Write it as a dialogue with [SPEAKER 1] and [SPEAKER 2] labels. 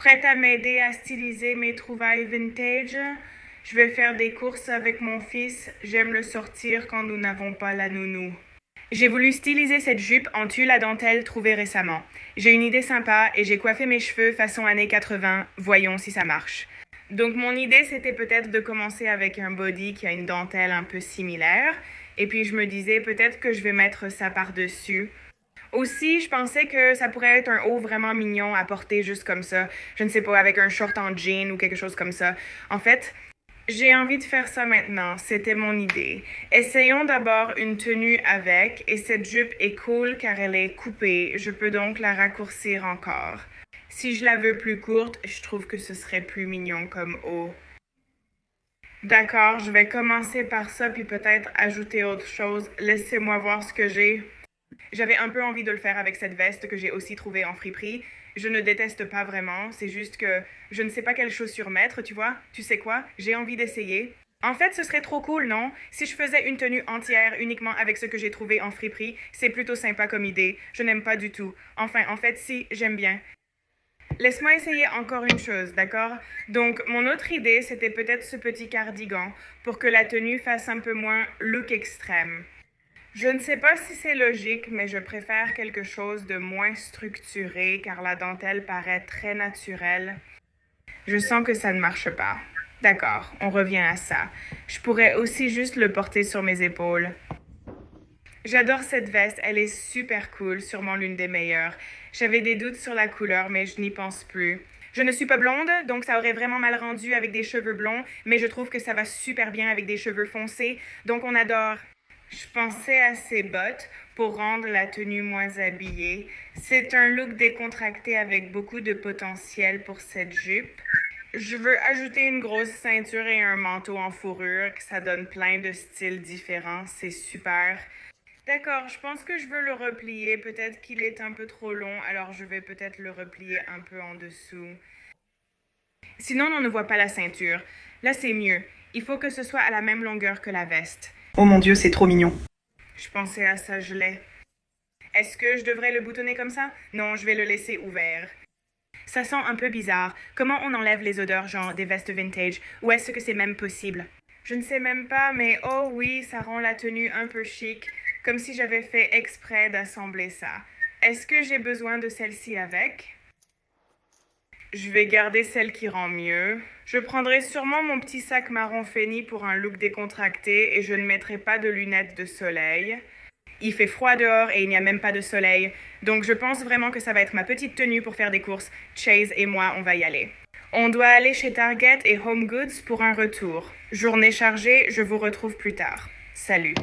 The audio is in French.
[SPEAKER 1] Prête à m'aider à styliser mes trouvailles vintage? Je vais faire des courses avec mon fils. J'aime le sortir quand nous n'avons pas la nounou. J'ai voulu styliser cette jupe en tulle à dentelle trouvée récemment. J'ai une idée sympa et j'ai coiffé mes cheveux façon années 80. Voyons si ça marche. Donc mon idée c'était peut-être de commencer avec un body qui a une dentelle un peu similaire. Et puis je me disais peut-être que je vais mettre ça par-dessus. Aussi, je pensais que ça pourrait être un haut vraiment mignon à porter juste comme ça. Je ne sais pas, avec un short en jean ou quelque chose comme ça. En fait, j'ai envie de faire ça maintenant. C'était mon idée. Essayons d'abord une tenue avec. Et cette jupe est cool car elle est coupée. Je peux donc la raccourcir encore. Si je la veux plus courte, je trouve que ce serait plus mignon comme haut. D'accord, je vais commencer par ça puis peut-être ajouter autre chose. Laissez-moi voir ce que j'ai. J'avais un peu envie de le faire avec cette veste que j'ai aussi trouvée en friperie. Je ne déteste pas vraiment, c'est juste que je ne sais pas quelle chaussure mettre, tu vois. Tu sais quoi? J'ai envie d'essayer. En fait, ce serait trop cool, non? Si je faisais une tenue entière uniquement avec ce que j'ai trouvé en friperie, c'est plutôt sympa comme idée. Je n'aime pas du tout. Enfin, en fait, si, j'aime bien. Laisse-moi essayer encore une chose, d'accord? Donc, mon autre idée, c'était peut-être ce petit cardigan pour que la tenue fasse un peu moins look extrême. Je ne sais pas si c'est logique, mais je préfère quelque chose de moins structuré car la dentelle paraît très naturelle. Je sens que ça ne marche pas. D'accord, on revient à ça. Je pourrais aussi juste le porter sur mes épaules. J'adore cette veste, elle est super cool, sûrement l'une des meilleures. J'avais des doutes sur la couleur, mais je n'y pense plus. Je ne suis pas blonde, donc ça aurait vraiment mal rendu avec des cheveux blonds, mais je trouve que ça va super bien avec des cheveux foncés, donc on adore. Je pensais à ces bottes pour rendre la tenue moins habillée. C'est un look décontracté avec beaucoup de potentiel pour cette jupe. Je veux ajouter une grosse ceinture et un manteau en fourrure, que ça donne plein de styles différents. C'est super. D'accord, je pense que je veux le replier. Peut-être qu'il est un peu trop long, alors je vais peut-être le replier un peu en dessous. Sinon, on ne voit pas la ceinture. Là, c'est mieux. Il faut que ce soit à la même longueur que la veste.
[SPEAKER 2] Oh mon Dieu, c'est trop mignon.
[SPEAKER 1] Je pensais à ça, je l'ai. Est-ce que je devrais le boutonner comme ça? Non, je vais le laisser ouvert. Ça sent un peu bizarre. Comment on enlève les odeurs, genre des vestes vintage? Ou est-ce que c'est même possible? Je ne sais même pas, mais oh oui, ça rend la tenue un peu chic, comme si j'avais fait exprès d'assembler ça. Est-ce que j'ai besoin de celle-ci avec? Je vais garder celle qui rend mieux. Je prendrai sûrement mon petit sac marron feni pour un look décontracté et je ne mettrai pas de lunettes de soleil. Il fait froid dehors et il n'y a même pas de soleil. Donc je pense vraiment que ça va être ma petite tenue pour faire des courses. Chase et moi, on va y aller. On doit aller chez Target et Home Goods pour un retour. Journée chargée, je vous retrouve plus tard. Salut.